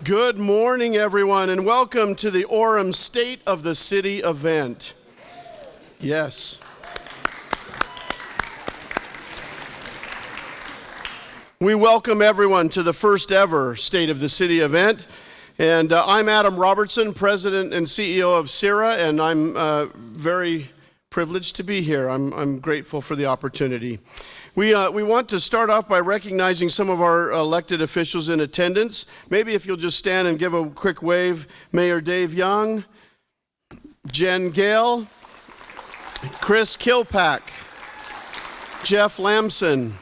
Good morning, everyone, and welcome to the Orem State of the City event. Yes. We welcome everyone to the first ever State of the City event. And I'm Adam Robertson, President and CEO of CIRA, and I'm very privileged to be here. I'm grateful for the opportunity. We want to start off by recognizing some of our elected officials in attendance. Maybe if you'll just stand and give a quick wave. Mayor Dave Young, Jen Gale, Chris Kilpack, Jeff Lamson,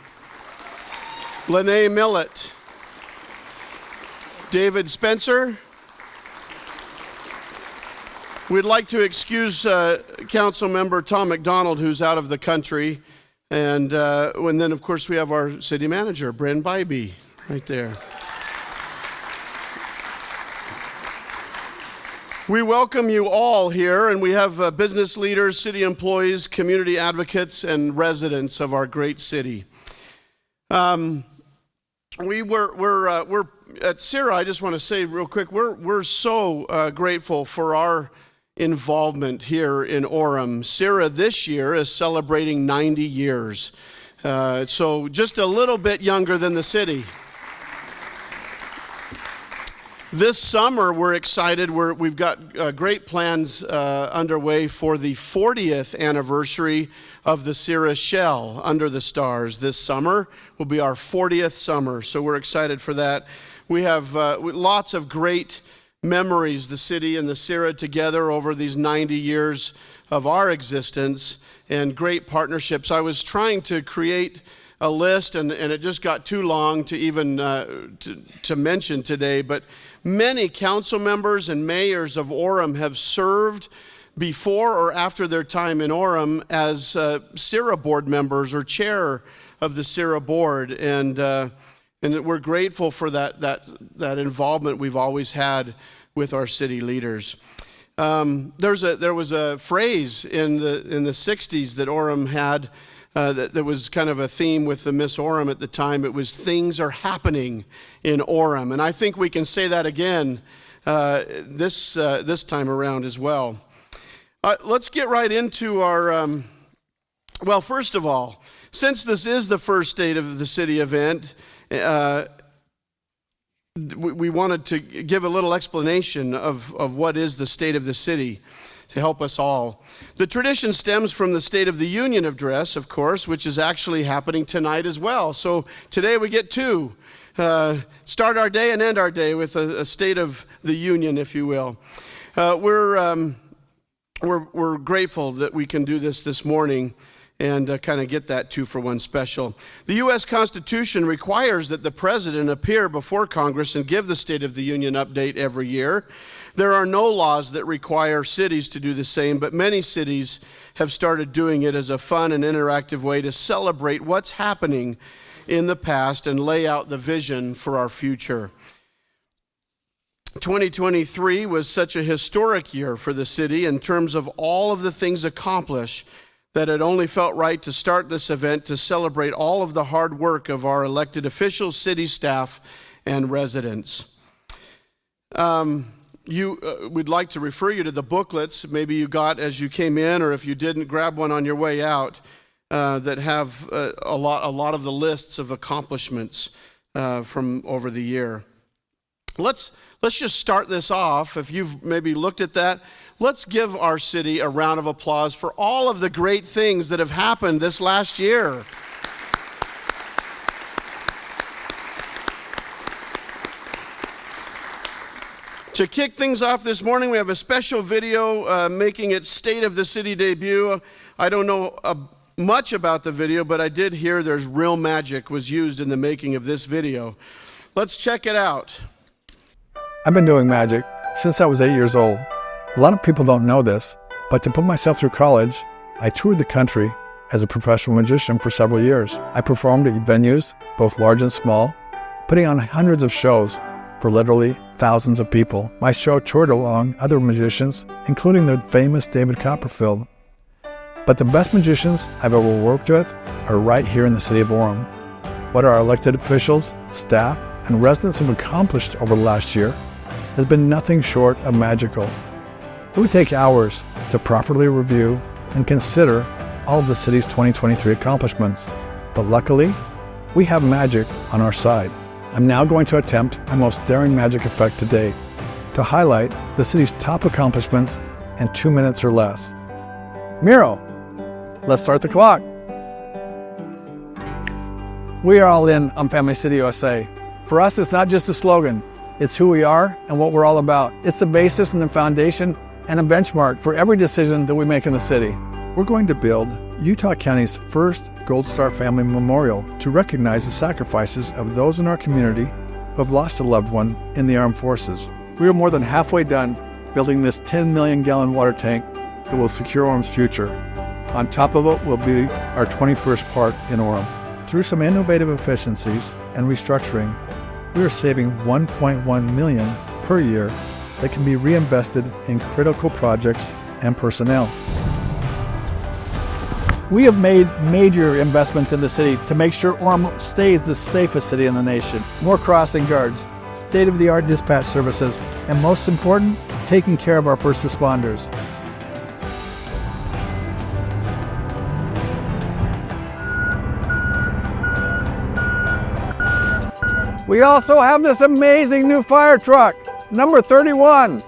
Lene Millett, David Spencer. We'd like to excuse Council Member Tom McDonald, who's out of the country. And then, of course, we have our city manager, Bren Bybee, right there. We welcome you all here, and we have business leaders, city employees, community advocates, and residents of our great city. We're at CIRA. I just want to say real quick, we're so grateful for our involvement here in Orem. CIRA this year is celebrating 90 years. So just a little bit younger than the city. This summer, we're excited. We've got great plans underway for the 40th anniversary of the CIRA Shell Under the Stars. This summer will be our 40th summer, so we're excited for that. We have lots of great memories, the city and the CIRA together over these 90 years of our existence, and great partnerships. I was trying to create a list, and it just got too long to even to mention today, but many council members and mayors of Orem have served before or after their time in Orem as CIRA board members or chair of the CIRA board, and we're grateful for that involvement we've always had with our city leaders. There was a phrase in the 60s that Orem had that was kind of a theme with the Miss Orem at the time. It was "Things are happening in Orem," and I think we can say that again this time around as well. Let's get right into our. Well, first of all, since this is the first State of the City event, we wanted to give a little explanation of what is the State of the City to help us all. The tradition stems from the State of the Union address, of course, which is actually happening tonight as well. So today we get to start our day and end our day with a State of the Union, if you will. We're grateful that we can do this morning and kind of get that 2-for-1 special. The U.S. Constitution requires that the President appear before Congress and give the State of the Union update every year. There are no laws that require cities to do the same, but many cities have started doing it as a fun and interactive way to celebrate what's happening in the past and lay out the vision for our future. 2023 was such a historic year for the city in terms of all of the things accomplished that it only felt right to start this event to celebrate all of the hard work of our elected officials, city staff, and residents. We'd like to refer you to the booklets maybe you got as you came in, or if you didn't, grab one on your way out that have a lot of the lists of accomplishments from over the year. Let's just start this off. If you've maybe looked at that, let's give our city a round of applause for all of the great things that have happened this last year. To kick things off this morning, we have a special video making its State of the City debut. I don't know much about the video, but I did hear there's real magic was used in the making of this video. Let's check it out. I've been doing magic since I was 8 years old. A lot of people don't know this, but to put myself through college, I toured the country as a professional magician for several years. I performed at venues, both large and small, putting on hundreds of shows for literally thousands of people. My show toured along other magicians, including the famous David Copperfield. But the best magicians I've ever worked with are right here in the city of Orem. What our elected officials, staff, and residents have accomplished over the last year has been nothing short of magical. It would take hours to properly review and consider all of the city's 2023 accomplishments. But luckily, we have magic on our side. I'm now going to attempt my most daring magic effect to date to highlight the city's top accomplishments in 2 minutes or less. Miro, let's start the clock. We are all in on Family City USA. For us, it's not just a slogan. It's who we are and what we're all about. It's the basis and the foundation and a benchmark for every decision that we make in the city. We're going to build Utah County's first Gold Star Family Memorial to recognize the sacrifices of those in our community who have lost a loved one in the armed forces. We are more than halfway done building this 10 million gallon water tank that will secure Orem's future. On top of it will be our 21st park in Orem. Through some innovative efficiencies and restructuring, we are saving $1.1 million per year that can be reinvested in critical projects and personnel. We have made major investments in the city to make sure Orem stays the safest city in the nation. More crossing guards, state-of-the-art dispatch services, and most important, taking care of our first responders. We also have this amazing new fire truck, number 31.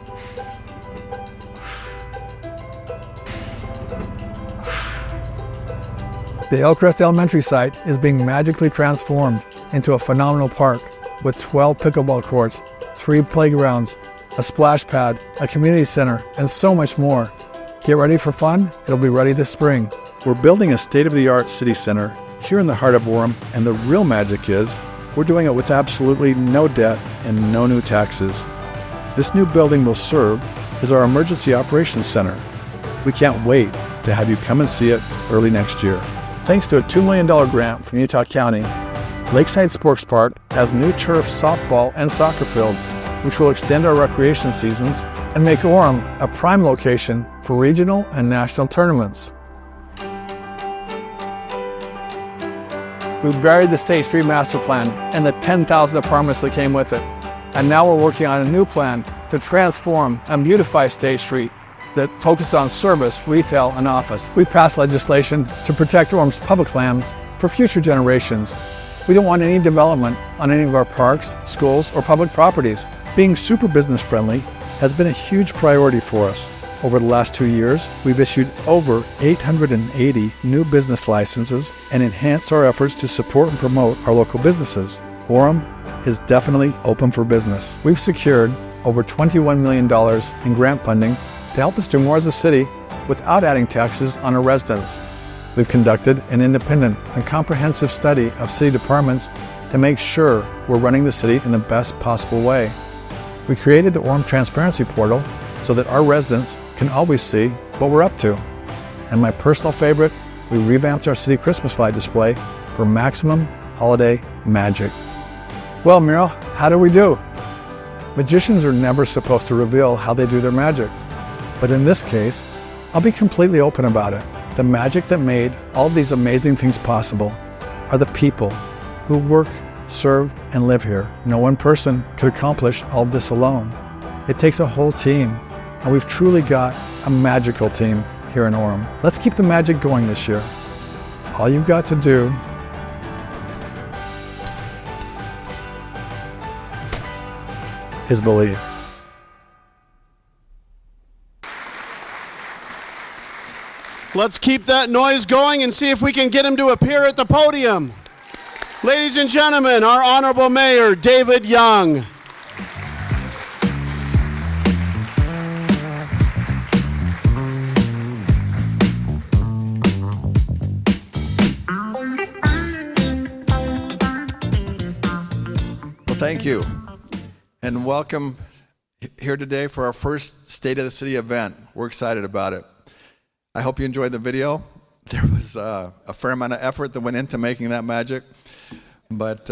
The Hillcrest Elementary site is being magically transformed into a phenomenal park with 12 pickleball courts, 3 playgrounds, a splash pad, a community center, and so much more. Get ready for fun? It'll be ready this spring. We're building a state-of-the-art city center here in the heart of Orem, and the real magic is we're doing it with absolutely no debt and no new taxes. This new building will serve as our emergency operations center. We can't wait to have you come and see it early next year. Thanks to a $2 million grant from Utah County, Lakeside Sports Park has new turf, softball, and soccer fields, which will extend our recreation seasons and make Orem a prime location for regional and national tournaments. We buried the State Street Master Plan and the 10,000 apartments that came with it. And now we're working on a new plan to transform and beautify State Street that focuses on service, retail, and office. We passed legislation to protect Orem's public lands for future generations. We don't want any development on any of our parks, schools, or public properties. Being super business friendly has been a huge priority for us. Over the last 2 years, we've issued over 880 new business licenses and enhanced our efforts to support and promote our local businesses. Orem is definitely open for business. We've secured over $21 million in grant funding to help us do more as a city without adding taxes on our residents. We've conducted an independent and comprehensive study of city departments to make sure we're running the city in the best possible way. We created the Orem Transparency Portal so that our residents can always see what we're up to. And my personal favorite, we revamped our city Christmas light display for maximum holiday magic. Well, Miro, how do we do? Magicians are never supposed to reveal how they do their magic. But in this case, I'll be completely open about it. The magic that made all of these amazing things possible are the people who work, serve, and live here. No one person could accomplish all of this alone. It takes a whole team, and we've truly got a magical team here in Orem. Let's keep the magic going this year. All you've got to do is believe. Let's keep that noise going and see if we can get him to appear at the podium. Ladies and gentlemen, our Honorable Mayor, David Young. Well, thank you, and welcome here today for our first State of the City event. We're excited about it. I hope you enjoyed the video. There was a fair amount of effort that went into making that magic, but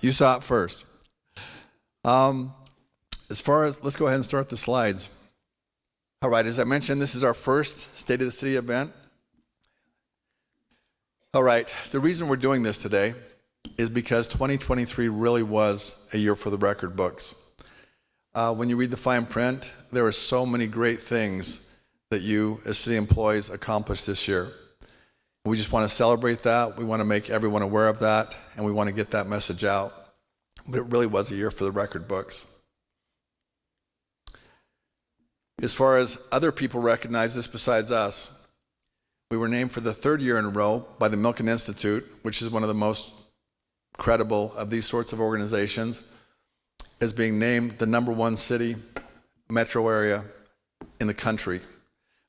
you saw it first. Let's go ahead and start the slides. All right, as I mentioned, this is our first State of the City event. All right, the reason we're doing this today is because 2023 really was a year for the record books. when you read the fine print, there are so many great things that you as city employees accomplished this year. We just want to celebrate that. We want to make everyone aware of that, and we want to get that message out. But it really was a year for the record books. As far as other people recognize this besides us, we were named for the third year in a row by the Milken Institute, which is one of the most credible of these sorts of organizations, as being named the #1 city metro area in the country.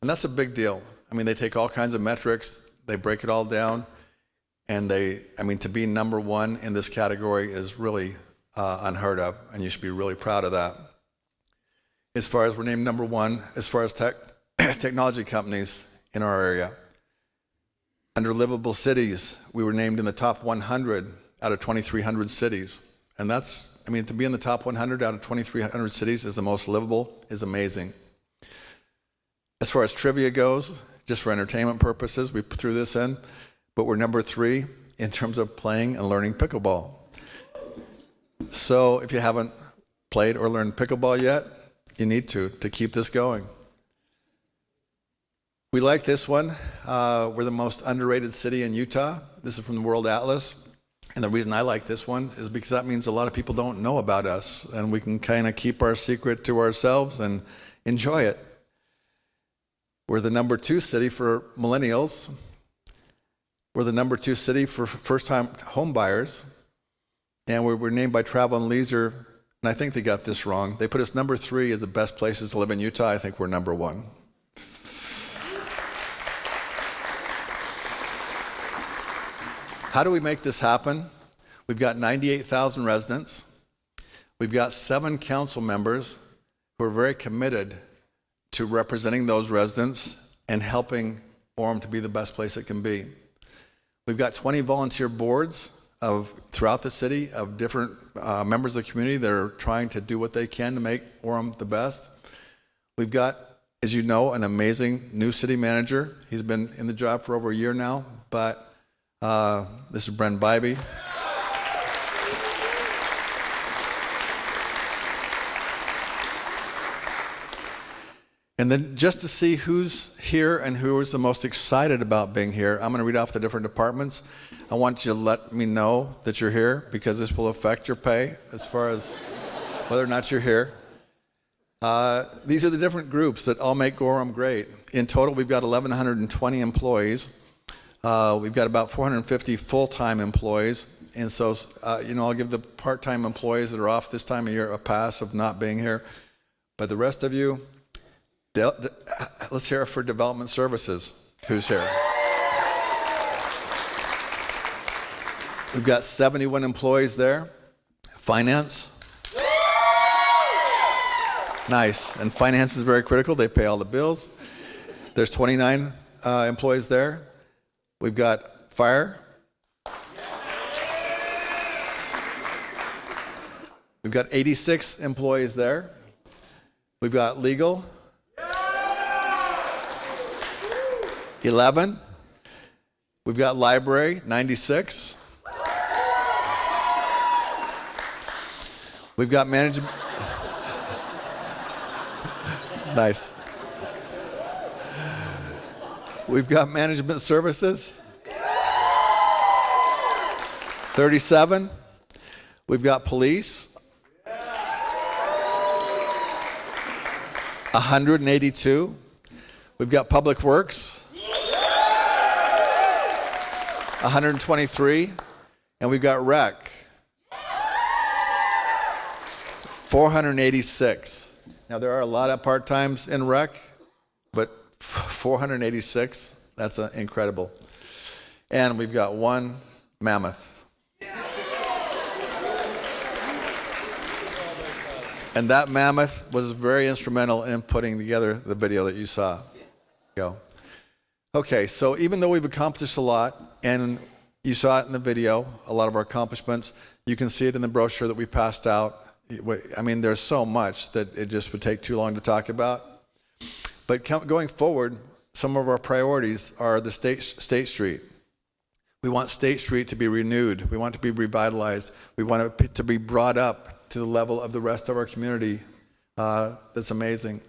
And that's a big deal. I mean, they take all kinds of metrics, they break it all down, and to be #1 in this category is really unheard of, and you should be really proud of that. As far as we're named #1, as far as technology companies in our area. Under livable cities, we were named in the top 100 out of 2,300 cities. And that's, to be in the top 100 out of 2,300 cities is the most livable, is amazing. As far as trivia goes, just for entertainment purposes, we threw this in, but we're #3 in terms of playing and learning pickleball. So if you haven't played or learned pickleball yet, you need to keep this going. We like this one. We're the most underrated city in Utah. This is from the World Atlas. And the reason I like this one is because that means a lot of people don't know about us, and we can kind of keep our secret to ourselves and enjoy it. We're the #2 city for millennials. We're the #2 city for first-time home buyers. And we're named by Travel and Leisure, and I think they got this wrong. They put us #3 as the best places to live in Utah. I think we're #1. How do we make this happen? We've got 98,000 residents. We've got 7 council members who are very committed to representing those residents and helping Orem to be the best place it can be. We've got 20 volunteer boards throughout the city of different members of the community that are trying to do what they can to make Orem the best. We've got, as you know, an amazing new city manager. He's been in the job for over a year now, but this is Bren Bybee. And then just to see who's here and who is the most excited about being here, I'm going to read off the different departments. I want you to let me know that you're here because this will affect your pay as far as whether or not you're here. These are the different groups that all make Orem great. In total, we've got 1,120 employees. We've got about 450 full-time employees. And so, I'll give the part-time employees that are off this time of year a pass of not being here. But the rest of you, let's hear it for development services. Who's here? We've got 71 employees there. Finance. Nice. And finance is very critical. They pay all the bills. There's 29 employees there. We've got fire. We've got 86 employees there. We've got legal. 11. We've got library, 96. We've got management. Nice. We've got management services, 37. We've got police, 182. We've got public works, 123. And we've got rec, 486. Now, there are a lot of part-times in rec, but 486, that's incredible. And we've got one mammoth. And that mammoth was very instrumental in putting together the video that you saw. Go. Okay, so even though we've accomplished a lot, and you saw it in the video, a lot of our accomplishments, you can see it in the brochure that we passed out. There's so much that it just would take too long to talk about. But going forward, some of our priorities are the State Street. We want State Street to be renewed. We want it to be revitalized. We want it to be brought up to the level of the rest of our community that's amazing.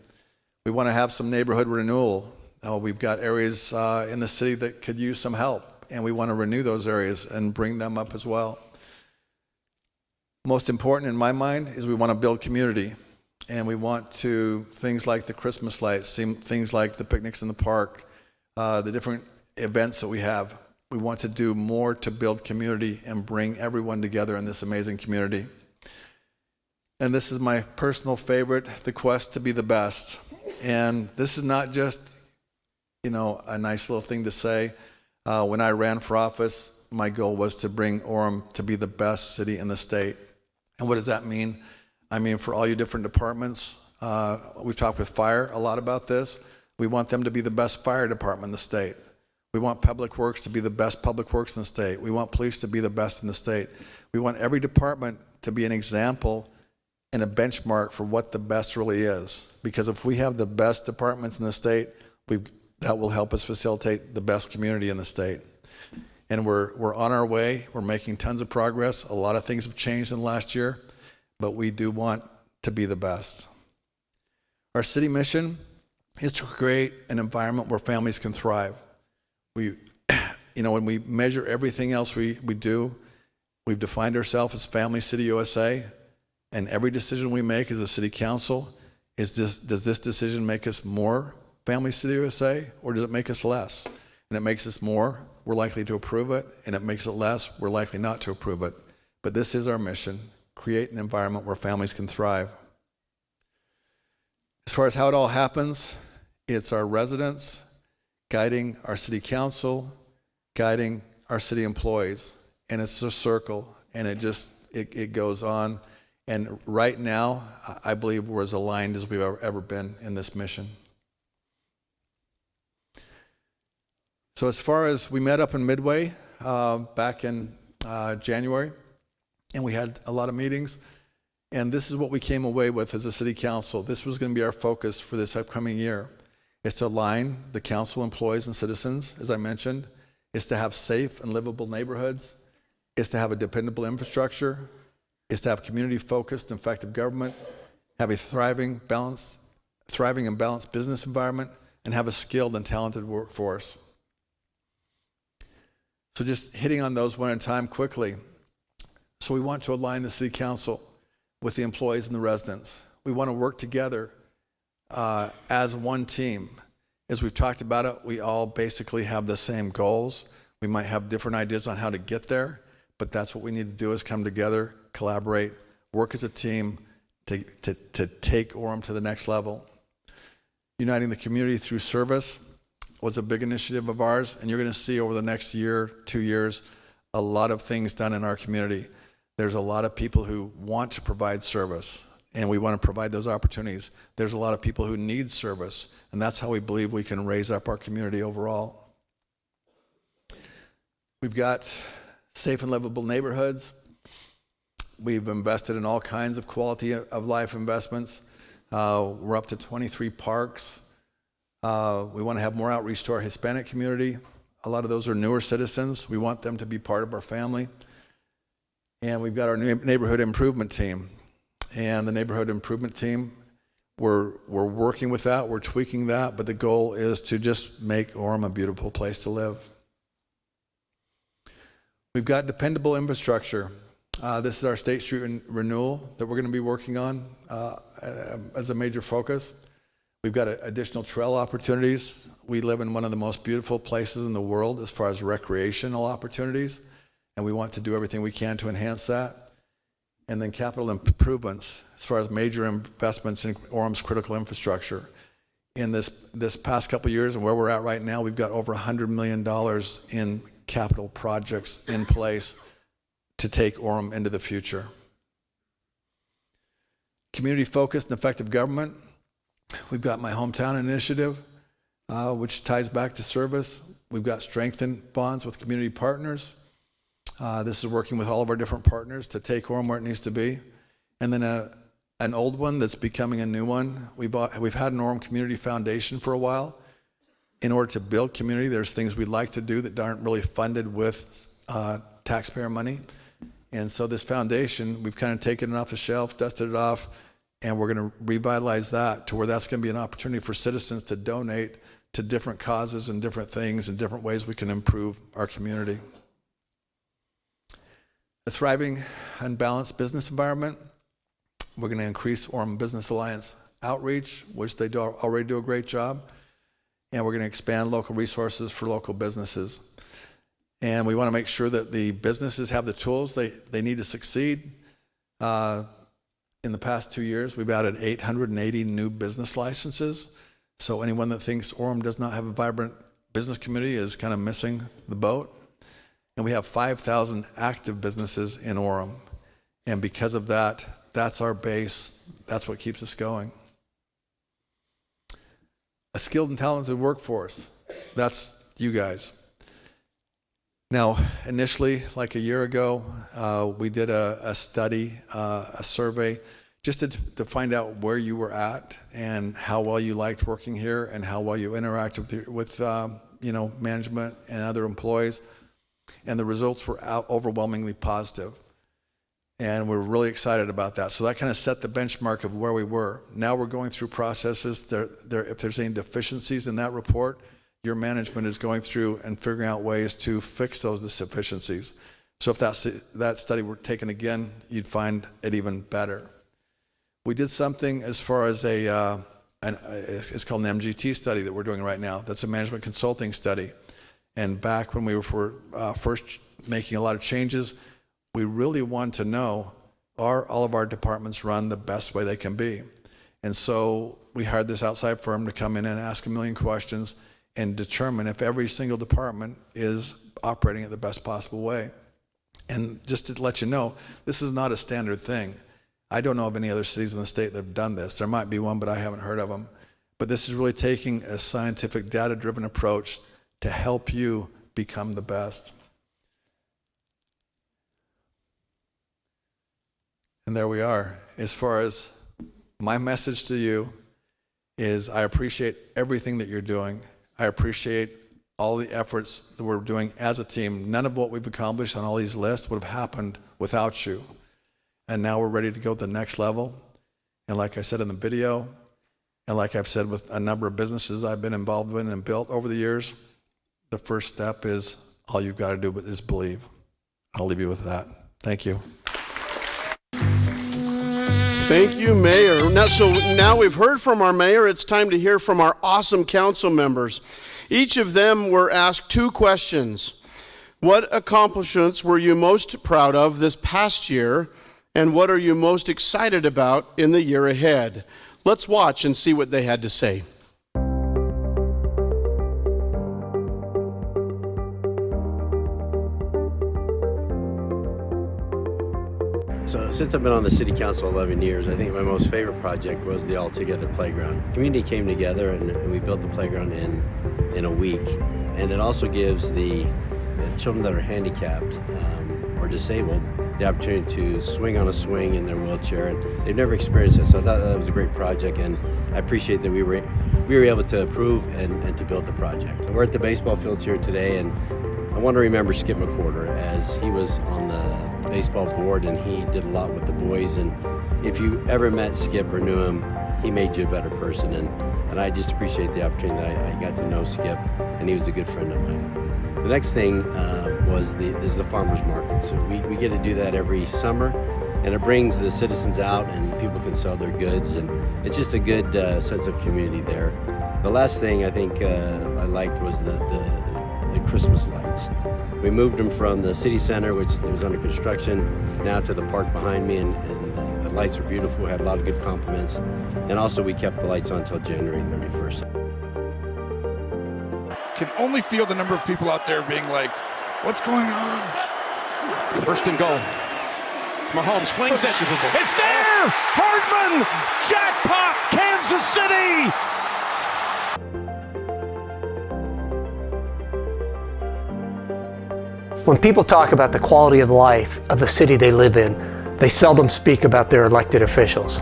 We want to have some neighborhood renewal. We've got areas in the city that could use some help, and we want to renew those areas and bring them up as well. Most important in my mind is we want to build community, and we want to, things like the Christmas lights, things like the picnics in the park, the different events that we have. We want to do more to build community and bring everyone together in this amazing community. And this is my personal favorite, the quest to be the best. And this is not just, a nice little thing to say. When I ran for office, my goal was to bring Orem to be the best city in the state. And what does that mean? I mean, for all you different departments, we've talked with fire a lot about this. We want them to be the best fire department in the state. We want public works to be the best public works in the state. We want police to be the best in the state. We want every department to be an example and a benchmark for what the best really is. Because if we have the best departments in the state, that will help us facilitate the best community in the state. And we're on our way. We're making tons of progress. A lot of things have changed in the last year, but we do want to be the best. Our city mission is to create an environment where families can thrive. When we measure everything else we do, we've defined ourselves as Family City USA, and every decision we make as a city council does this decision make us more Family City USA, or does it make us less? And it makes us more, we're likely to approve it, and it makes it less, we're likely not to approve it. But this is our mission, create an environment where families can thrive. As far as how it all happens, it's our residents guiding our city council, guiding our city employees, and it's a circle, and it goes on. And right now, I believe we're as aligned as we've ever been in this mission. So as far as we met up in Midway back in January, and we had a lot of meetings, and this is what we came away with as a city council. This was going to be our focus for this upcoming year. It's to align the council employees and citizens, as I mentioned. It's to have safe and livable neighborhoods. It's to have a dependable infrastructure. It's to have community-focused and effective government, have a thriving and balanced business environment, and have a skilled and talented workforce. So just hitting on those one at a time quickly. So we want to align the city council with the employees and the residents. We want to work together as one team. As we've talked about it, we all basically have the same goals. We might have different ideas on how to get there, but that's what we need to do, is come together, collaborate, work as a team to take Orem to the next level. Uniting the community through service was a big initiative of ours, and you're going to see over the next year, 2 years, a lot of things done in our community. There's a lot of people who want to provide service, and we want to provide those opportunities. There's a lot of people who need service, and that's how we believe we can raise up our community overall. We've got safe and livable neighborhoods. We've invested in all kinds of quality of life investments. We're up to 23 parks. We want to have more outreach to our Hispanic community. A lot of those are newer citizens. We want them to be part of our family. And we've got our new neighborhood improvement team. And the neighborhood improvement team, we're working with that, we're tweaking that, but the goal is to just make Orem a beautiful place to live. We've got dependable infrastructure. This is our State Street renewal that we're going to be working on as a major focus. We've got additional trail opportunities. We live in one of the most beautiful places in the world as far as recreational opportunities, and we want to do everything we can to enhance that. And then capital improvements as far as major investments in Orem's critical infrastructure. In this past couple of years and where we're at right now, we've got over $100 million in capital projects in place to take Orem into the future. Community-focused and effective government. We've got My Hometown Initiative, which ties back to service. We've got strengthened bonds with community partners. This is working with all of our different partners to take Orem where it needs to be. And then an old one that's becoming a new one. We've had an Orem Community Foundation for a while. In order to build community, there's things we'd like to do that aren't really funded with taxpayer money. And so this foundation, we've kind of taken it off the shelf, dusted it off, And we're going to revitalize that to where that's going to be an opportunity for citizens to donate to different causes and different things and different ways we can improve our community. A thriving and balanced business environment. We're going to increase Orem Business Alliance outreach, which they already do a great job. And we're going to expand local resources for local businesses. And we want to make sure that the businesses have the tools they need to succeed. In the past 2 years, we've added 880 new business licenses. So anyone that thinks Orem does not have a vibrant business community is kind of missing the boat. And we have 5,000 active businesses in Orem. And because of that, that's our base. That's what keeps us going. A skilled and talented workforce. That's you guys. Now, initially, like a year ago, we did a study, a survey, just to find out where you were at and how well you liked working here and how well you interacted with management and other employees. And the results were overwhelmingly positive. And we're really excited about that. So that kind of set the benchmark of where we were. Now we're going through processes. If there's any deficiencies in that report, your management is going through and figuring out ways to fix those deficiencies. So if that study were taken again, you'd find it even better. We did something as far as it's called an MGT study that we're doing right now. That's a management consulting study. And back when we were first making a lot of changes, we really want to know, are all of our departments run the best way they can be? And so we hired this outside firm to come in and ask a million questions and determine if every single department is operating at the best possible way. And just to let you know, this is not a standard thing. I don't know of any other cities in the state that have done this. There might be one, but I haven't heard of them. But this is really taking a scientific, data-driven approach to help you become the best. And there we are. As far as my message to you is, I appreciate everything that you're doing. I appreciate all the efforts that we're doing as a team. None of what we've accomplished on all these lists would have happened without you. And now we're ready to go to the next level. And like I said in the video, and like I've said with a number of businesses I've been involved in and built over the years, the first step is all you've got to do is believe. I'll leave you with that. Thank you. Thank you, Mayor. Now we've heard from our mayor. It's time to hear from our awesome council members. Each of them were asked 2 questions. What accomplishments were you most proud of this past year? And what are you most excited about in the year ahead? Let's watch and see what they had to say. So since I've been on the city council 11 years, I think my most favorite project was the All Together Playground. The community came together and we built the playground in a week. And it also gives the children that are handicapped or disabled the opportunity to swing on a swing in their wheelchair, and they've never experienced it. So I thought that was a great project, and I appreciate that we were able to approve and to build the project. We're at the baseball fields here today, and I want to remember Skip McWhorter, as he was on the baseball board and he did a lot with the boys. And if you ever met Skip or knew him, he made you a better person. And I just appreciate the opportunity that I got to know Skip, and he was a good friend of mine. The next thing was this is the farmers market. So we get to do that every summer, and it brings the citizens out and people can sell their goods, and it's just a good sense of community there. The last thing I think I liked was the Christmas lights. We moved them from the city center, which was under construction, now to the park behind me, and the lights were beautiful, had a lot of good compliments, and also we kept the lights on until January 31st. Can only feel the number of people out there being like, what's going on? First and goal. Mahomes flings it. It's there! Hardman! Jackpot! Kansas City! When people talk about the quality of life of the city they live in, they seldom speak about their elected officials.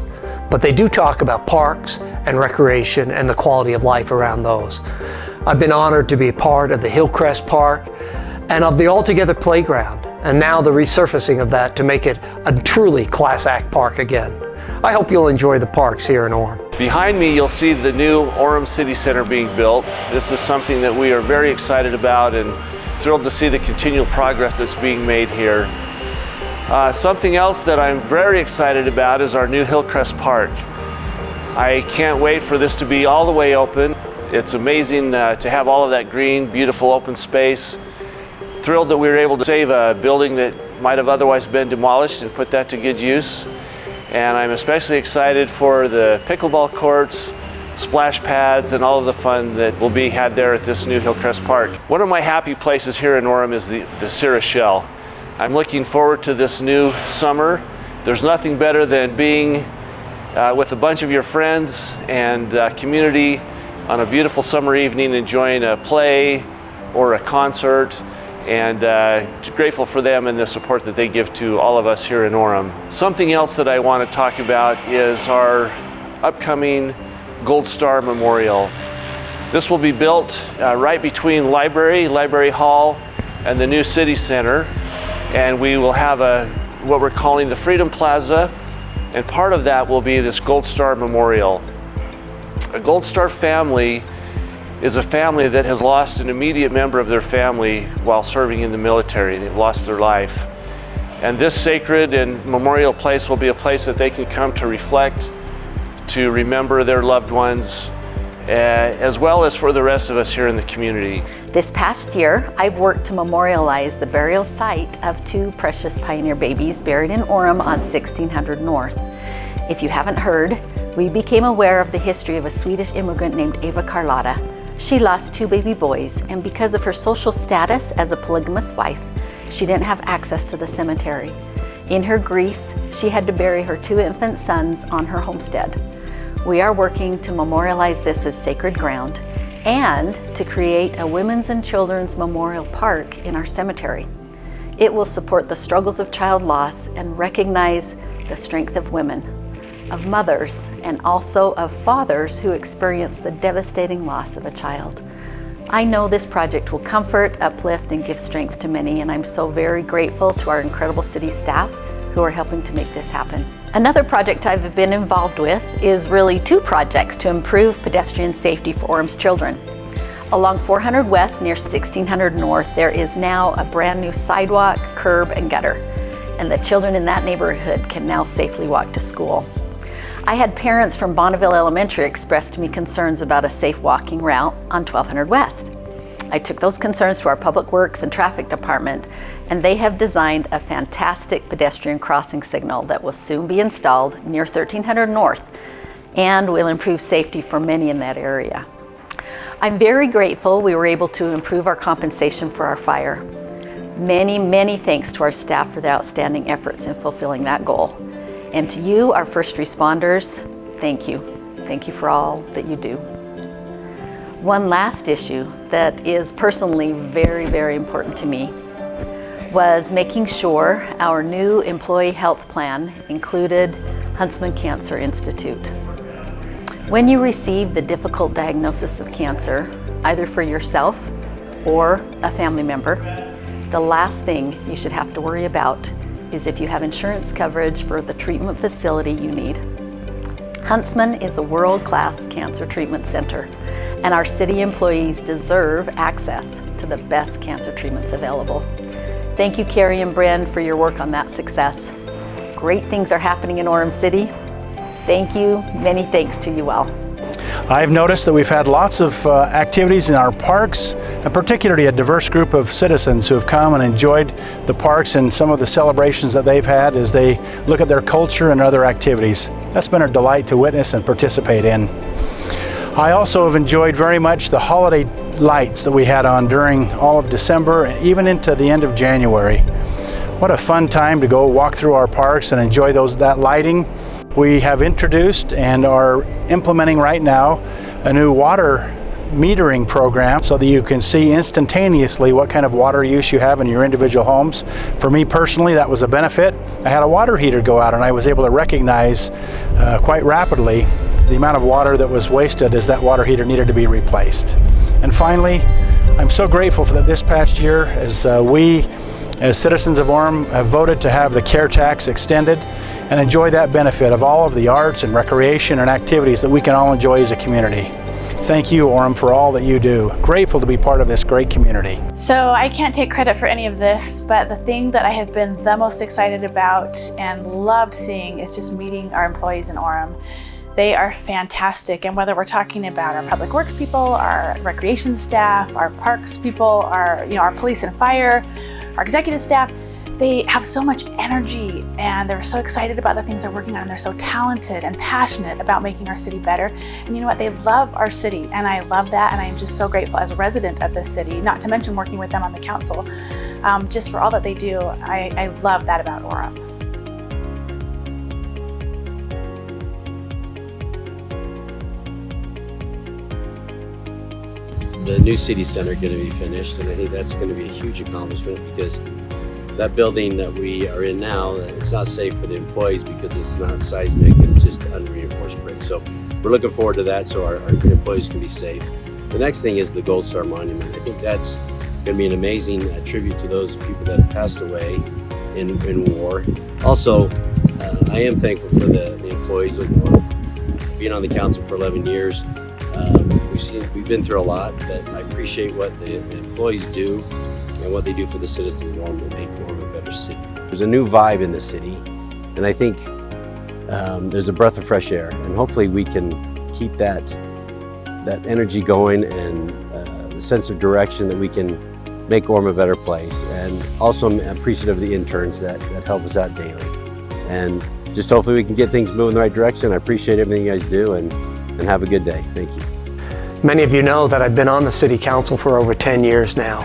But they do talk about parks and recreation and the quality of life around those. I've been honored to be a part of the Hillcrest Park and of the All Together Playground, and now the resurfacing of that to make it a truly class act park again. I hope you'll enjoy the parks here in Orem. Behind me, you'll see the new Orem City Center being built. This is something that we are very excited about and thrilled to see the continual progress that's being made here. Something else that I'm very excited about is our new Hillcrest Park. I can't wait for this to be all the way open. It's amazing to have all of that green, beautiful open space. Thrilled that we were able to save a building that might have otherwise been demolished and put that to good use. And I'm especially excited for the pickleball courts, splash pads, and all of the fun that will be had there at this new Hillcrest Park. One of my happy places here in Orem is the Cirrus Shell. I'm looking forward to this new summer. There's nothing better than being with a bunch of your friends and community on a beautiful summer evening, enjoying a play or a concert, and grateful for them and the support that they give to all of us here in Orem. Something else that I want to talk about is our upcoming Gold Star Memorial. This will be built right between Library Hall, and the new City Center, and we will have what we're calling the Freedom Plaza, and part of that will be this Gold Star Memorial. A Gold Star family is a family that has lost an immediate member of their family while serving in the military. They've lost their life. And this sacred and memorial place will be a place that they can come to reflect, to remember their loved ones, as well as for the rest of us here in the community. This past year, I've worked to memorialize the burial site of two precious pioneer babies buried in Orem on 1600 North. If you haven't heard, we became aware of the history of a Swedish immigrant named Eva Carlotta. She lost two baby boys, and because of her social status as a polygamous wife, she didn't have access to the cemetery. In her grief, she had to bury her two infant sons on her homestead. We are working to memorialize this as sacred ground and to create a women's and children's memorial park in our cemetery. It will support the struggles of child loss and recognize the strength of women, of mothers, and also of fathers who experience the devastating loss of a child. I know this project will comfort, uplift, and give strength to many, and I'm so very grateful to our incredible city staff who are helping to make this happen. Another project I've been involved with is really two projects to improve pedestrian safety for Orem's children. Along 400 West near 1600 North, there is now a brand new sidewalk, curb, and gutter, and the children in that neighborhood can now safely walk to school. I had parents from Bonneville Elementary express to me concerns about a safe walking route on 1200 West. I took those concerns to our Public Works and Traffic Department, and they have designed a fantastic pedestrian crossing signal that will soon be installed near 1300 North and will improve safety for many in that area. I'm very grateful we were able to improve our compensation for our fire. Many, many thanks to our staff for their outstanding efforts in fulfilling that goal. And to you, our first responders, thank you. Thank you for all that you do. One last issue that is personally very, very important to me was making sure our new employee health plan included Huntsman Cancer Institute. When you receive the difficult diagnosis of cancer, either for yourself or a family member, the last thing you should have to worry about is if you have insurance coverage for the treatment facility you need. Huntsman is a world-class cancer treatment center, and our city employees deserve access to the best cancer treatments available. Thank you, Carrie and Bren, for your work on that success. Great things are happening in Orem City. Thank you, many thanks to you all. I've noticed that we've had lots of activities in our parks, and particularly a diverse group of citizens who have come and enjoyed the parks and some of the celebrations that they've had as they look at their culture and other activities. That's been a delight to witness and participate in. I also have enjoyed very much the holiday lights that we had on during all of December and even into the end of January. What a fun time to go walk through our parks and enjoy that lighting. We have introduced and are implementing right now a new water metering program so that you can see instantaneously what kind of water use you have in your individual homes. For me personally, that was a benefit. I had a water heater go out and I was able to recognize quite rapidly the amount of water that was wasted as that water heater needed to be replaced. And finally, I'm so grateful for that this past year as we, as citizens of Orem, have voted to have the care tax extended, and enjoy that benefit of all of the arts and recreation and activities that we can all enjoy as a community. Thank you, Orem, for all that you do. Grateful to be part of this great community. So I can't take credit for any of this, but the thing that I have been the most excited about and loved seeing is just meeting our employees in Orem. They are fantastic, and whether we're talking about our public works people, our recreation staff, our parks people, our police and fire, our executive staff, they have so much energy and they're so excited about the things they're working on. They're so talented and passionate about making our city better. And you know what? They love our city, and I love that, and I am just so grateful as a resident of this city, not to mention working with them on the council, just for all that they do. I love that about Orem. The new city center going to be finished, and I think that's going to be a huge accomplishment, because that building that we are in now, it's not safe for the employees because it's not seismic and it's just unreinforced brick. So we're looking forward to that so our employees can be safe. The next thing is the Gold Star Monument. I think that's going to be an amazing tribute to those people that have passed away in war. Also, I am thankful for the employees of war. Being on the council for 11 years, we've been through a lot, but I appreciate what the employees do and what they do for the citizens of Orem to make Orem a better city. There's a new vibe in the city, and I think there's a breath of fresh air, and hopefully we can keep that energy going and the sense of direction that we can make Orem a better place. And also I'm appreciative of the interns that help us out daily. And just hopefully we can get things moving in the right direction. I appreciate everything you guys do, and have a good day. Thank you. Many of you know that I've been on the City Council for over 10 years now.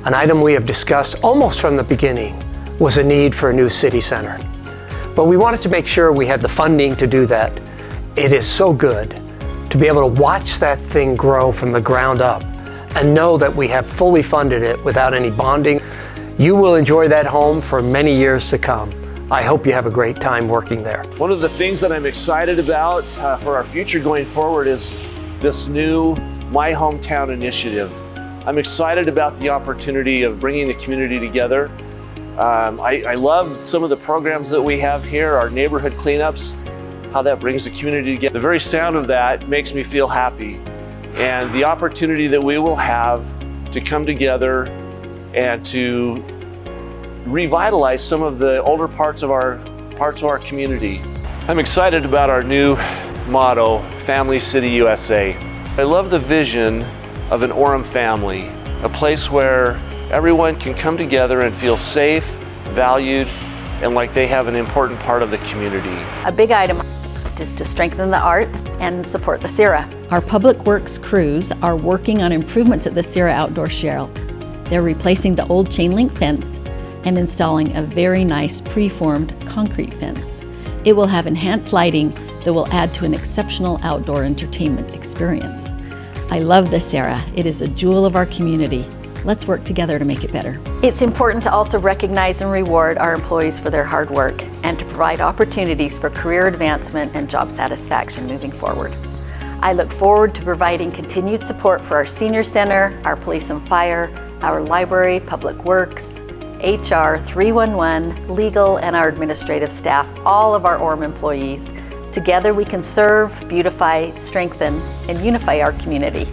An item we have discussed almost from the beginning was a need for a new city center. But we wanted to make sure we had the funding to do that. It is so good to be able to watch that thing grow from the ground up and know that we have fully funded it without any bonding. You will enjoy that home for many years to come. I hope you have a great time working there. One of the things that I'm excited about for our future going forward is this new My Hometown initiative. I'm excited about the opportunity of bringing the community together. I love some of the programs that we have here, our neighborhood cleanups, how that brings the community together. The very sound of that makes me feel happy. And the opportunity that we will have to come together and to revitalize some of the older parts of our community. I'm excited about our new motto, Family City USA. I love the vision of an Orem family, a place where everyone can come together and feel safe, valued, and like they have an important part of the community. A big item is to strengthen the arts and support the Sierra. Our public works crews are working on improvements at the Sierra Outdoor Shell. They're replacing the old chain link fence and installing a very nice preformed concrete fence. It will have enhanced lighting that will add to an exceptional outdoor entertainment experience. I love the Sierra. It is a jewel of our community. Let's work together to make it better. It's important to also recognize and reward our employees for their hard work and to provide opportunities for career advancement and job satisfaction moving forward. I look forward to providing continued support for our senior center, our police and fire, our library, public works, HR 311, legal, and our administrative staff, all of our Orem employees. Together we can serve, beautify, strengthen, and unify our community.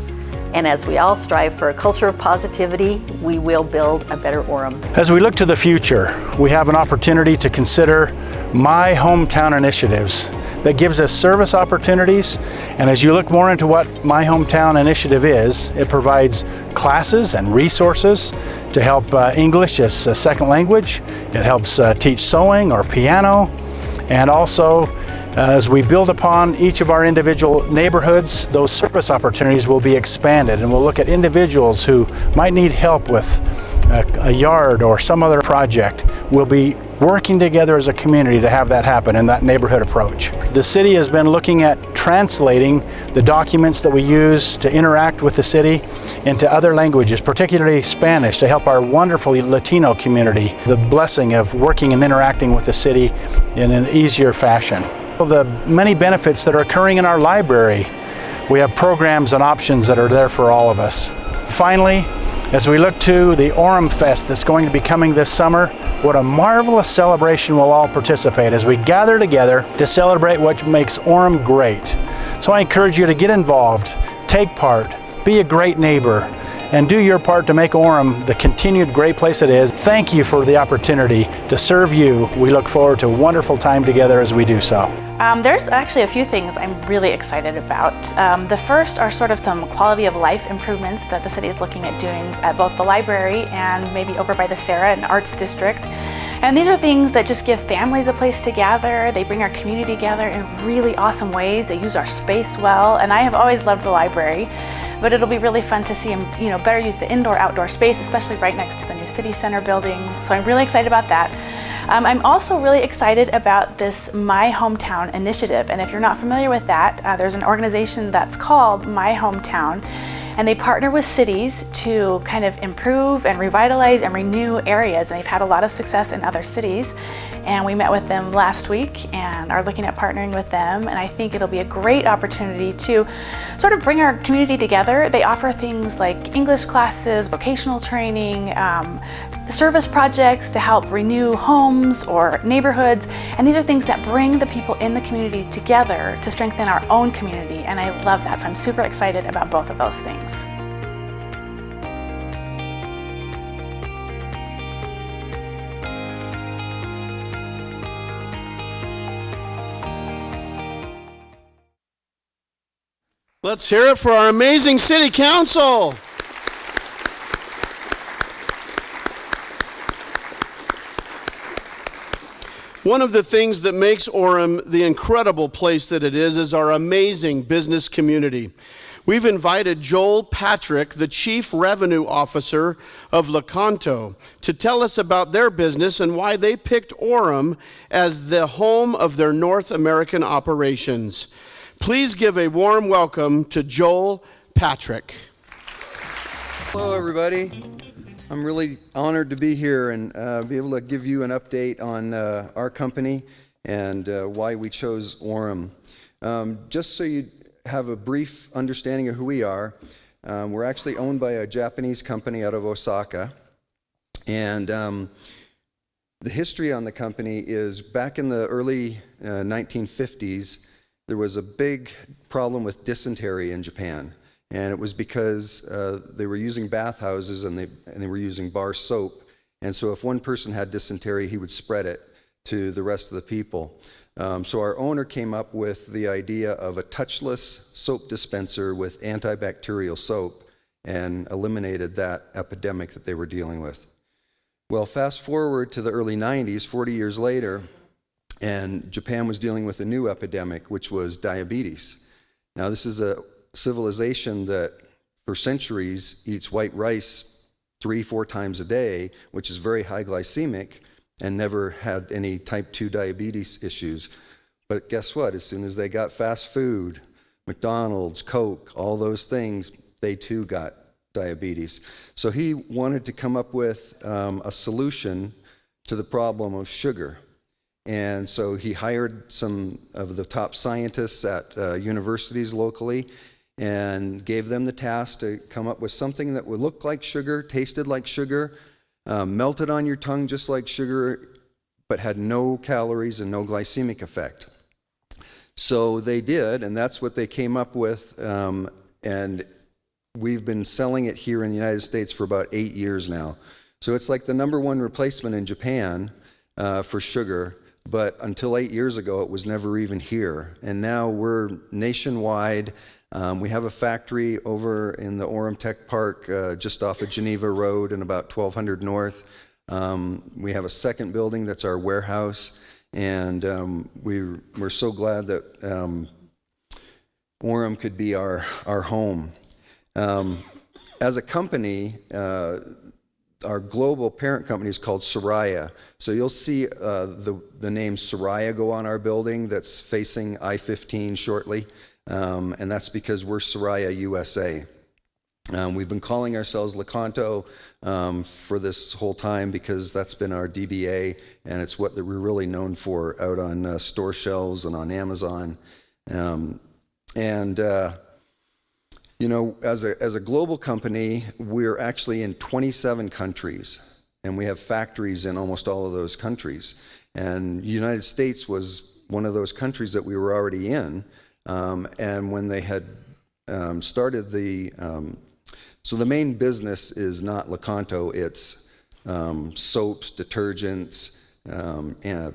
And as we all strive for a culture of positivity, we will build a better Orem. As we look to the future, we have an opportunity to consider My Hometown initiatives that gives us service opportunities. And as you look more into what My Hometown initiative is, it provides classes and resources to help English as a second language. It helps teach sewing or piano. And also, as we build upon each of our individual neighborhoods, those service opportunities will be expanded, and we'll look at individuals who might need help with a yard or some other project. We'll be working together as a community to have that happen in that neighborhood approach. The city has been looking at translating the documents that we use to interact with the city into other languages, particularly Spanish, to help our wonderful Latino community, the blessing of working and interacting with the city in an easier fashion. The many benefits that are occurring in our library, we have programs and options that are there for all of us. Finally, as we look to the Orem Fest that's going to be coming this summer, What a marvelous celebration we'll all participate as we gather together to celebrate what makes Orem great. So I encourage you to get involved, take part, be a great neighbor, and do your part to make Orem the continued great place it is. Thank you for the opportunity to serve you. We look forward to a wonderful time together as we do so. There's actually a few things I'm really excited about. The first are sort of some quality of life improvements that the city is looking at doing at both the library and maybe over by the Sarah and Arts District. And these are things that just give families a place to gather. They bring our community together in really awesome ways. They use our space well. And I have always loved the library, but it'll be really fun to see them, better use the indoor-outdoor space, especially right next to the new City Center building. So I'm really excited about that. I'm also really excited about this My Hometown initiative. And if you're not familiar with that, there's an organization that's called My Hometown. And they partner with cities to kind of improve and revitalize and renew areas. And they've had a lot of success in other cities. And we met with them last week and are looking at partnering with them. And I think it'll be a great opportunity to sort of bring our community together. They offer things like English classes, vocational training, service projects to help renew homes or neighborhoods. And these are things that bring the people in the community together to strengthen our own community. And I love that. So I'm super excited about both of those things. Let's hear it for our amazing City Council. One of the things that makes Orem the incredible place that it is our amazing business community. We've invited Joel Patrick, the Chief Revenue Officer of Lecanto, to tell us about their business and why they picked Orem as the home of their North American operations. Please give a warm welcome to Joel Patrick. Hello, everybody. I'm really honored to be here and be able to give you an update on our company and why we chose Orem. Just so you have a brief understanding of who we are, we're actually owned by a Japanese company out of Osaka. And the history on the company is back in the early 1950s, there was a big problem with dysentery in Japan. And it was because they were using bathhouses and they were using bar soap. And so if one person had dysentery, he would spread it to the rest of the people. So our owner came up with the idea of a touchless soap dispenser with antibacterial soap and eliminated that epidemic that they were dealing with. Well, fast forward to the early 90s, 40 years later, and Japan was dealing with a new epidemic, which was diabetes. Now, this is a civilization that for centuries eats white rice 3-4 times a day, which is very high glycemic, and never had any type 2 diabetes issues. But guess what? As soon as they got fast food, McDonald's, Coke, all those things, they too got diabetes. So he wanted to come up with a solution to the problem of sugar. And so he hired some of the top scientists at universities locally and gave them the task to come up with something that would look like sugar, tasted like sugar, melted on your tongue just like sugar, but had no calories and no glycemic effect. So they did, and that's what they came up with, and we've been selling it here in the United States for about 8 years now. So it's like the #1 replacement in Japan for sugar, but until 8 years ago, it was never even here. And now we're nationwide. We have a factory over in the Orem Tech Park just off of Geneva Road and about 1200 North. We have a second building that's our warehouse, and we're so glad that Orem could be our home. As a company, our global parent company is called Soraya. So you'll see the name Soraya go on our building that's facing I-15 shortly. And that's because we're Soraya USA. We've been calling ourselves Lecanto for this whole time because that's been our DBA, and it's what we're really known for out on store shelves and on Amazon. You know, as a global company, we're actually in 27 countries. and we have factories in almost all of those countries. And the United States was one of those countries that we were already in. And when they had started so the main business is not Lecanto, it's soaps, detergents, and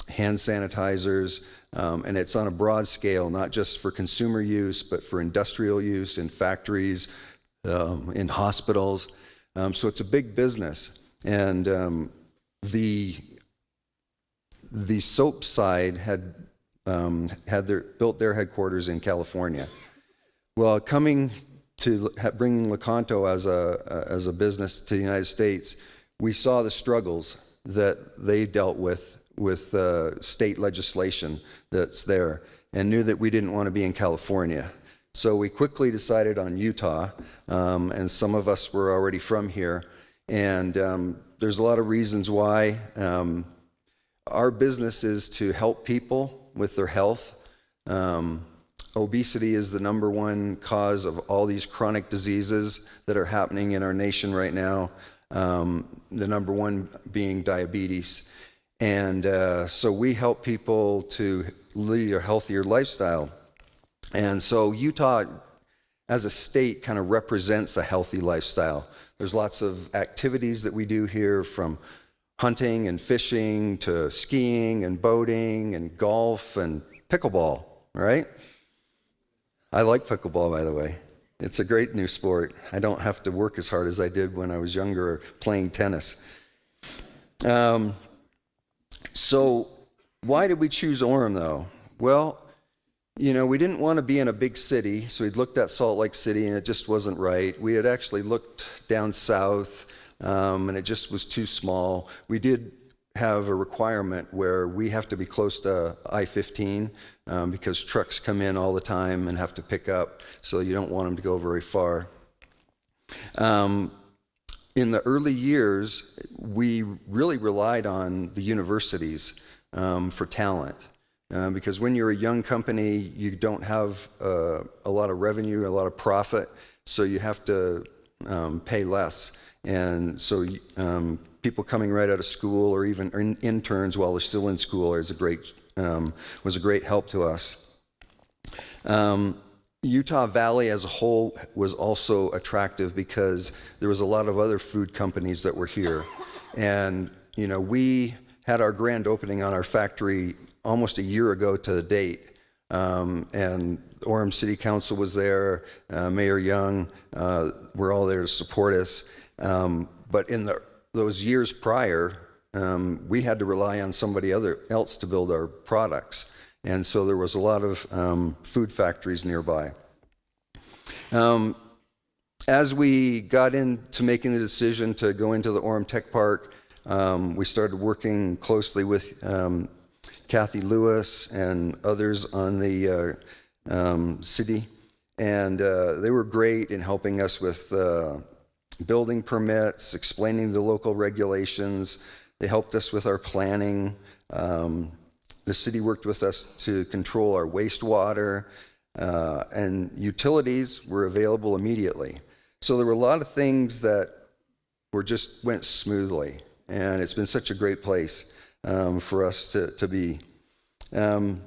hand sanitizers, and it's on a broad scale, not just for consumer use, but for industrial use in factories, in hospitals. So it's a big business. And the soap side had built their headquarters in California. Well, coming to bringing Lecanto as a business to the United States, we saw the struggles that they dealt with state legislation that's there, and knew that we didn't want to be in California. So we quickly decided on Utah, and some of us were already from here. And there's a lot of reasons why. Our business is to help people with their health. Obesity is the #1 cause of all these chronic diseases that are happening in our nation right now. The #1 being diabetes. And so we help people to lead a healthier lifestyle. And so Utah, as a state, kind of represents a healthy lifestyle. There's lots of activities that we do here, from hunting and fishing to skiing and boating and golf and pickleball, right? I like pickleball, by the way. It's a great new sport. I don't have to work as hard as I did when I was younger playing tennis. So why did we choose Orem, though? Well, you know, we didn't want to be in a big city, so we'd looked at Salt Lake City, and it just wasn't right. We had actually looked down south, and it just was too small. We did have a requirement where we have to be close to I-15 because trucks come in all the time and have to pick up, so you don't want them to go very far. In the early years, we really relied on the universities for talent. Because when you're a young company, you don't have a lot of revenue, a lot of profit, so you have to pay less. And so people coming right out of school, or even interns while they're still in school, was a great help to us. Utah Valley as a whole was also attractive because there was a lot of other food companies that were here. And you know, we had our grand opening on our factory almost a year ago to the date. And Orem City Council was there, Mayor Young, we're all there to support us. But in those years prior, we had to rely on somebody else to build our products. And so there was a lot of food factories nearby. As we got into making the decision to go into the Orem Tech Park, we started working closely with Kathy Lewis and others on the city. And they were great in helping us with building permits, explaining the local regulations. They helped us with our planning. The city worked with us to control our wastewater, and utilities were available immediately. So there were a lot of things that went smoothly, and it's been such a great place for us to be. And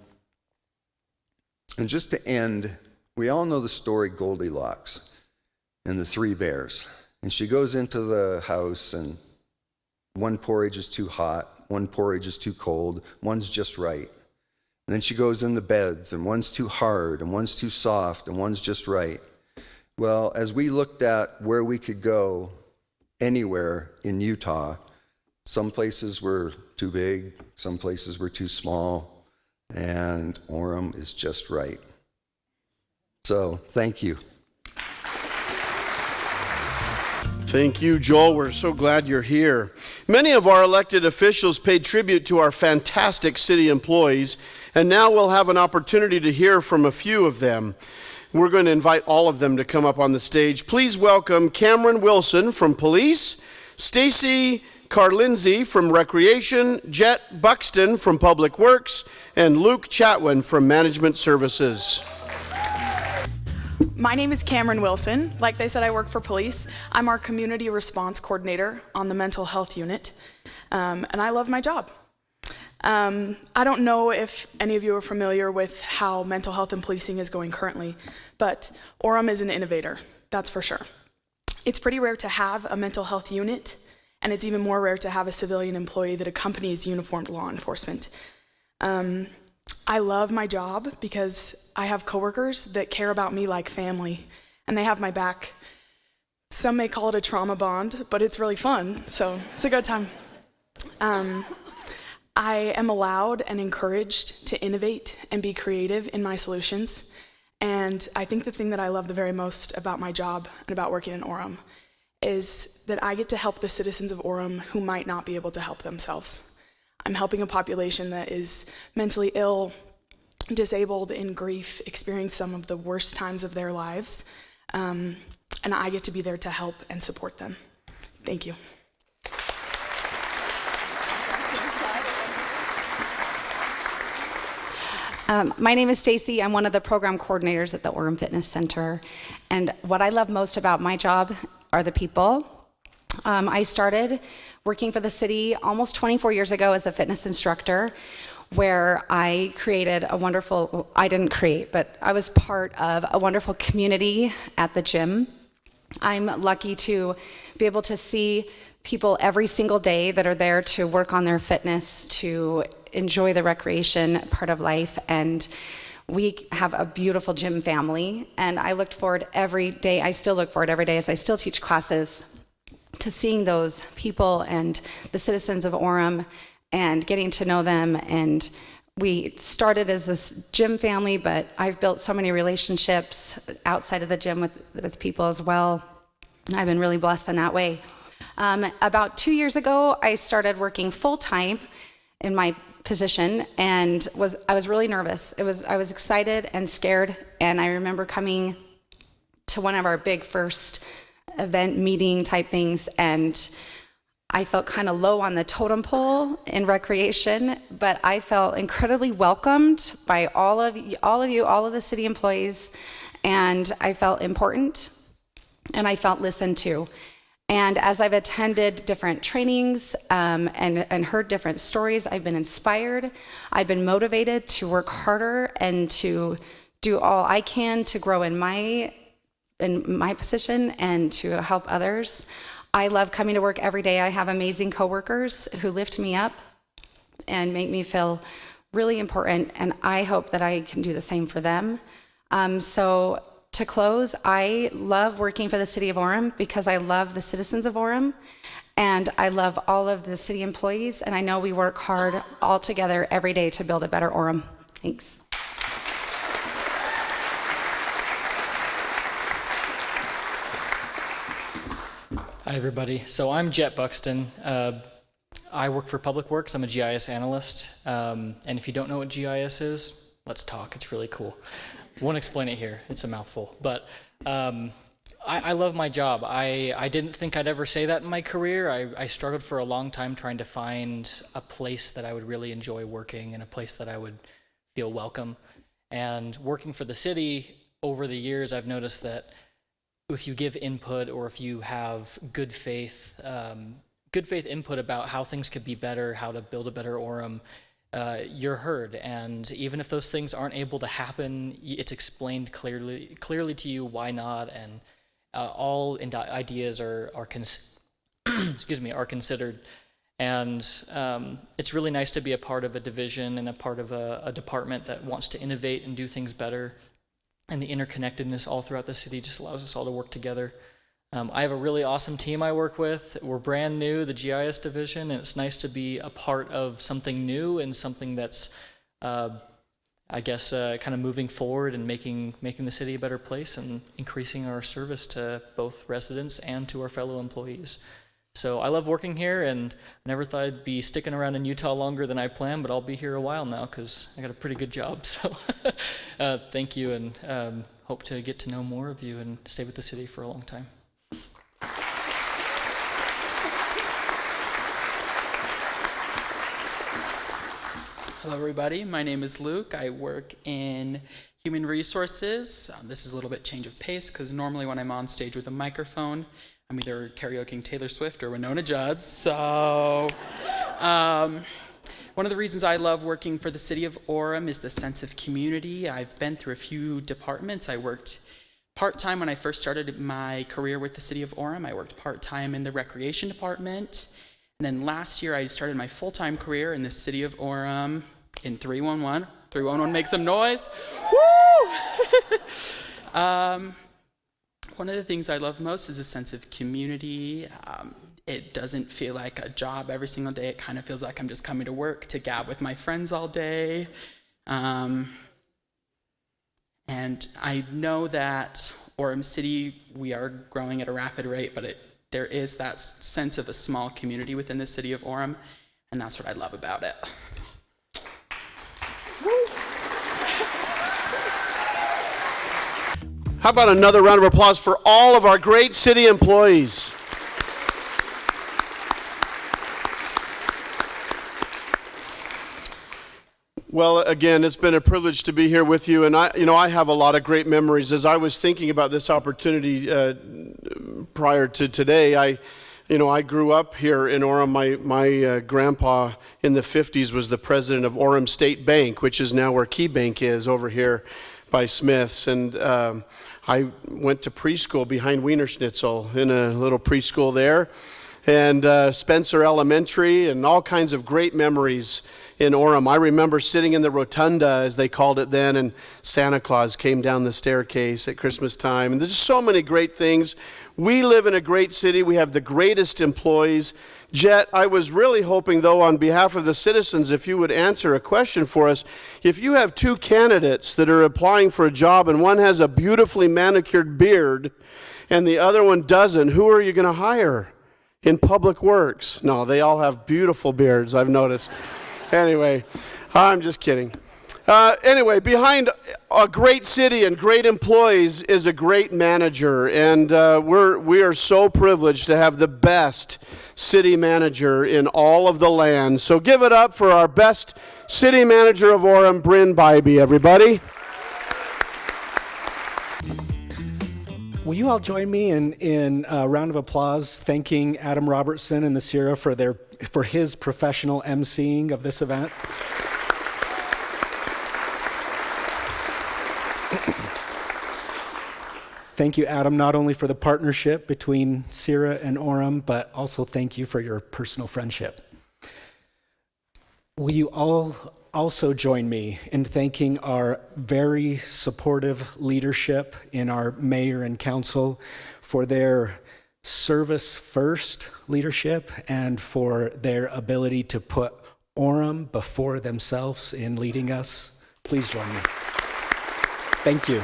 just to end, we all know the story Goldilocks and the 3 bears. And she goes into the house, and one porridge is too hot, one porridge is too cold, one's just right. And then she goes in the beds, and one's too hard, and one's too soft, and one's just right. Well, as we looked at where we could go anywhere in Utah, some places were too big, some places were too small, and Orem is just right. So, thank you. Thank you, Joel. We're so glad you're here. Many of our elected officials paid tribute to our fantastic city employees, and now we'll have an opportunity to hear from a few of them. We're going to invite all of them to come up on the stage. Please welcome Cameron Wilson from Police, Stacy Carlinzi from Recreation, Jet Buxton from Public Works, and Luke Chatwin from Management Services. My name is Cameron Wilson. Like they said, I work for police. I'm our community response coordinator on the mental health unit, and I love my job. I don't know if any of you are familiar with how mental health and policing is going currently, but Orem is an innovator, that's for sure. It's pretty rare to have a mental health unit, and it's even more rare to have a civilian employee that accompanies uniformed law enforcement. I love my job because I have coworkers that care about me like family, and they have my back. Some may call it a trauma bond, but it's really fun, so it's a good time. I am allowed and encouraged to innovate and be creative in my solutions, and I think the thing that I love the very most about my job and about working in Orem is that I get to help the citizens of Orem who might not be able to help themselves. I'm helping a population that is mentally ill, disabled, in grief, experiencing some of the worst times of their lives, and I get to be there to help and support them. Thank you. My name is Stacy. I'm one of the program coordinators at the Orem Fitness Center. And what I love most about my job are the people. I started working for the city almost 24 years ago as a fitness instructor, where I created a wonderful, I didn't create, but I was part of a wonderful community at the gym. I'm lucky to be able to see people every single day that are there to work on their fitness, to enjoy the recreation part of life, and we have a beautiful gym family, and I looked forward every day, I still look forward every day as I still teach classes, to seeing those people and the citizens of Orem and getting to know them. And we started as this gym family, but I've built so many relationships outside of the gym with people as well. I've been really blessed in that way. About 2 years ago, I started working full-time in my position, and I was really nervous. I was excited and scared, and I remember coming to one of our big first event meeting type things, and I felt kind of low on the totem pole in recreation, but I felt incredibly welcomed by all of you, all of the city employees, and I felt important, and I felt listened to. And as I've attended different trainings and heard different stories, I've been inspired. I've been motivated to work harder and to do all I can to grow in my position and to help others. I love coming to work every day. I have amazing coworkers who lift me up and make me feel really important, and I hope that I can do the same for them. So to close, I love working for the city of Orem because I love the citizens of Orem, and I love all of the city employees, and I know we work hard all together every day to build a better Orem. Thanks. Hi everybody, so I'm Jet Buxton. I work for Public Works. I'm a GIS analyst, and if you don't know what GIS is, let's talk. It's really cool. Won't explain it here, it's a mouthful, but I love my job. I didn't think I'd ever say that in my career. I struggled for a long time trying to find a place that I would really enjoy working and a place that I would feel welcome. And working for the city, over the years I've noticed that if you give input or if you have good faith input about how things could be better, how to build a better Orem, you're heard. And even if those things aren't able to happen, it's explained clearly to you why not, and all ideas are considered. And it's really nice to be a part of a division and a part of a department that wants to innovate and do things better. And the interconnectedness all throughout the city just allows us all to work together. I have a really awesome team I work with. We're brand new, the GIS division, and it's nice to be a part of something new and something that's, I guess, kind of moving forward and making the city a better place and increasing our service to both residents and to our fellow employees. So I love working here, and I never thought I'd be sticking around in Utah longer than I planned, but I'll be here a while now because I got a pretty good job. So thank you, and hope to get to know more of you and stay with the city for a long time. Hello everybody, my name is Luke. I work in Human Resources. This is a little bit change of pace because normally when I'm on stage with a microphone, I'm either karaokeing Taylor Swift or Winona Judd. So one of the reasons I love working for the city of Orem is the sense of community. I've been through a few departments. I worked part-time when I first started my career with the city of Orem. I worked part-time in the recreation department. And then last year I started my full-time career in the city of Orem in 311. 311, make some noise. Woo! One of the things I love most is a sense of community. It doesn't feel like a job every single day. It kind of feels like I'm just coming to work to gab with my friends all day. And I know that Orem City, we are growing at a rapid rate, but there is that sense of a small community within the city of Orem, and that's what I love about it. How about another round of applause for all of our great city employees? Well, again, it's been a privilege to be here with you, and I have a lot of great memories. As I was thinking about this opportunity prior to today, I grew up here in Orem. My grandpa in the 50s was the president of Orem State Bank, which is now where Key Bank is over here by Smith's, and I went to preschool behind Wiener Schnitzel in a little preschool there, and Spencer Elementary, and all kinds of great memories in Orem. I remember sitting in the rotunda, as they called it then, and Santa Claus came down the staircase at Christmas time. And there's so many great things. We live in a great city. We have the greatest employees. Jet, I was really hoping, though, on behalf of the citizens, if you would answer a question for us. If you have two candidates that are applying for a job and one has a beautifully manicured beard and the other one doesn't, who are you going to hire in Public Works? No, they all have beautiful beards, I've noticed. Anyway, I'm just kidding. Anyway, behind a great city and great employees is a great manager, and we are so privileged to have the best city manager in all of the land. So give it up for our best city manager of Orem, Bryn Bybee, everybody. Will you all join me in a round of applause thanking Adam Robertson and the Sierra for his professional emceeing of this event? Thank you, Adam, not only for the partnership between Sierra and Orem, but also thank you for your personal friendship. Will you all also join me in thanking our very supportive leadership in our mayor and council for their service-first leadership and for their ability to put Orem before themselves in leading us? Please join me. Thank you.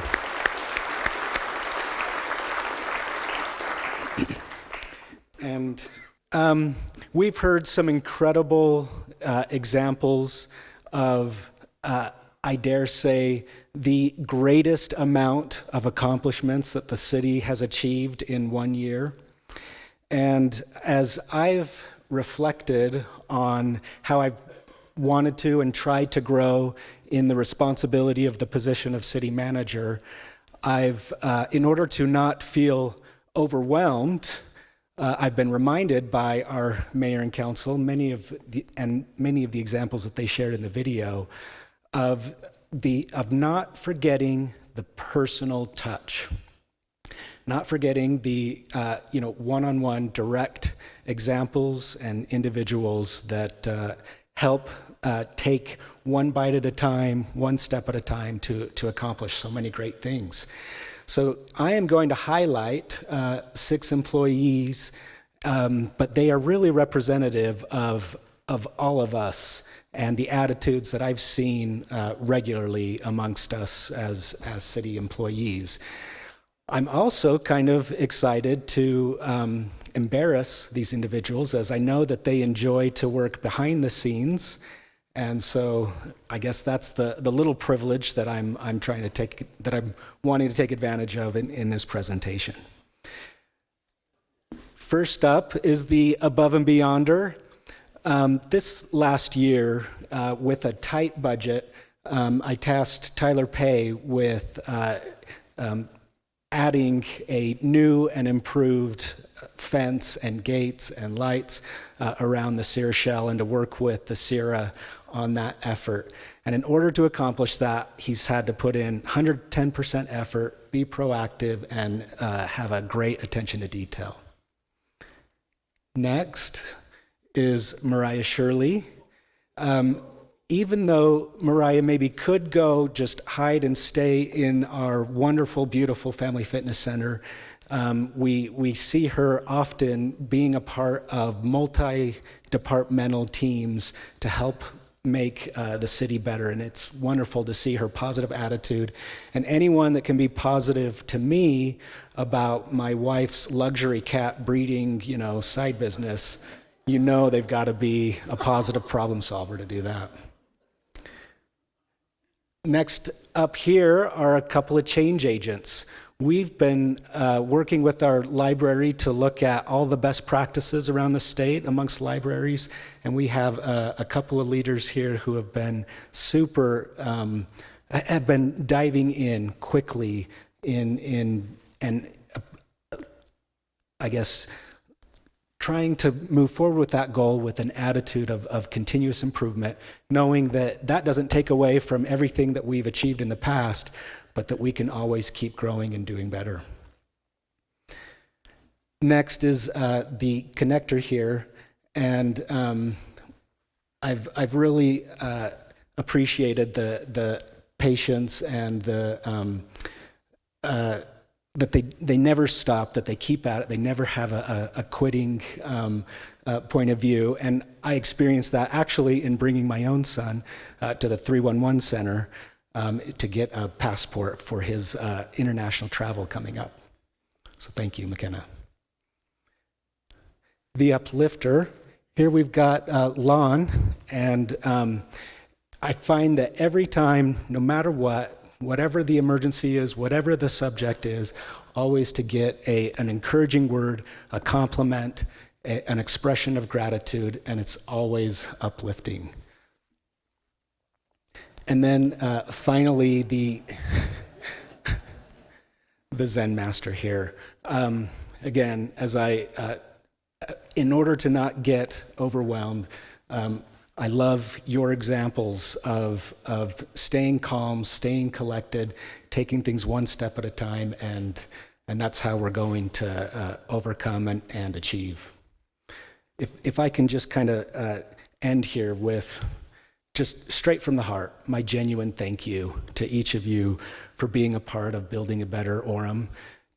And we've heard some incredible examples of, I dare say, the greatest amount of accomplishments that the city has achieved in 1 year. And as I've reflected on how I've wanted to and tried to grow in the responsibility of the position of city manager, I've, in order to not feel overwhelmed, I've been reminded by our mayor and council, many of the examples that they shared in the video, of not forgetting the personal touch, not forgetting the one-on-one direct examples and individuals that help take one bite at a time, one step at a time to accomplish so many great things. So I am going to highlight 6 employees, but they are really representative of all of us and the attitudes that I've seen regularly amongst us as city employees. I'm also kind of excited to embarrass these individuals, as I know that they enjoy to work behind the scenes. And so I guess that's the little privilege that I'm wanting to take advantage of in this presentation. First up is the Above and Beyonder. This last year, with a tight budget, I tasked Tyler Pay with adding a new and improved fence and gates and lights around the Sierra Shell, and to work with the Sierra on that effort. And in order to accomplish that, he's had to put in 110% effort, be proactive, and have a great attention to detail. Next is Mariah Shirley. Even though Mariah maybe could go just hide and stay in our wonderful, beautiful Family Fitness Center, we see her often being a part of multi-departmental teams to help make the city better. And it's wonderful to see her positive attitude. And anyone that can be positive to me about my wife's luxury cat breeding, side business, they've got to be a positive problem solver to do that. Next up here are a couple of change agents. We've been working with our library to look at all the best practices around the state amongst libraries, and we have a couple of leaders here who have been have been diving in quickly and I guess trying to move forward with that goal with an attitude of continuous improvement, knowing that that doesn't take away from everything that we've achieved in the past, but that we can always keep growing and doing better. Next is the connector here, and I've really appreciated the patience and the that they never stop, that they keep at it, they never have a quitting point of view. And I experienced that actually in bringing my own son to the 311 Center to get a passport for his international travel coming up. So thank you, McKenna. The uplifter, here we've got Lon, and I find that every time, no matter whatever the emergency is, whatever the subject is, always to get an encouraging word, a compliment, an expression of gratitude, and it's always uplifting. And then finally, the Zen master here. Again, in order to not get overwhelmed, I love your examples of staying calm, staying collected, taking things one step at a time, and that's how we're going to overcome and achieve. If I can just kind of end here with just straight from the heart, my genuine thank you to each of you for being a part of building a better Orem.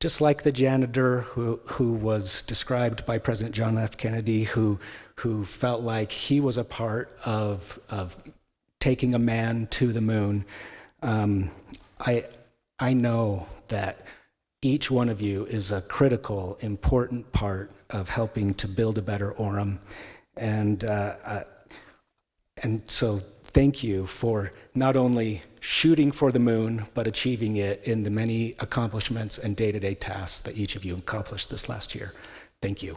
Just like the janitor who was described by President John F. Kennedy, who felt like he was a part of taking a man to the moon. I know that each one of you is a critical, important part of helping to build a better Orem. And so thank you for not only shooting for the moon, but achieving it in the many accomplishments and day-to-day tasks that each of you accomplished this last year. Thank you.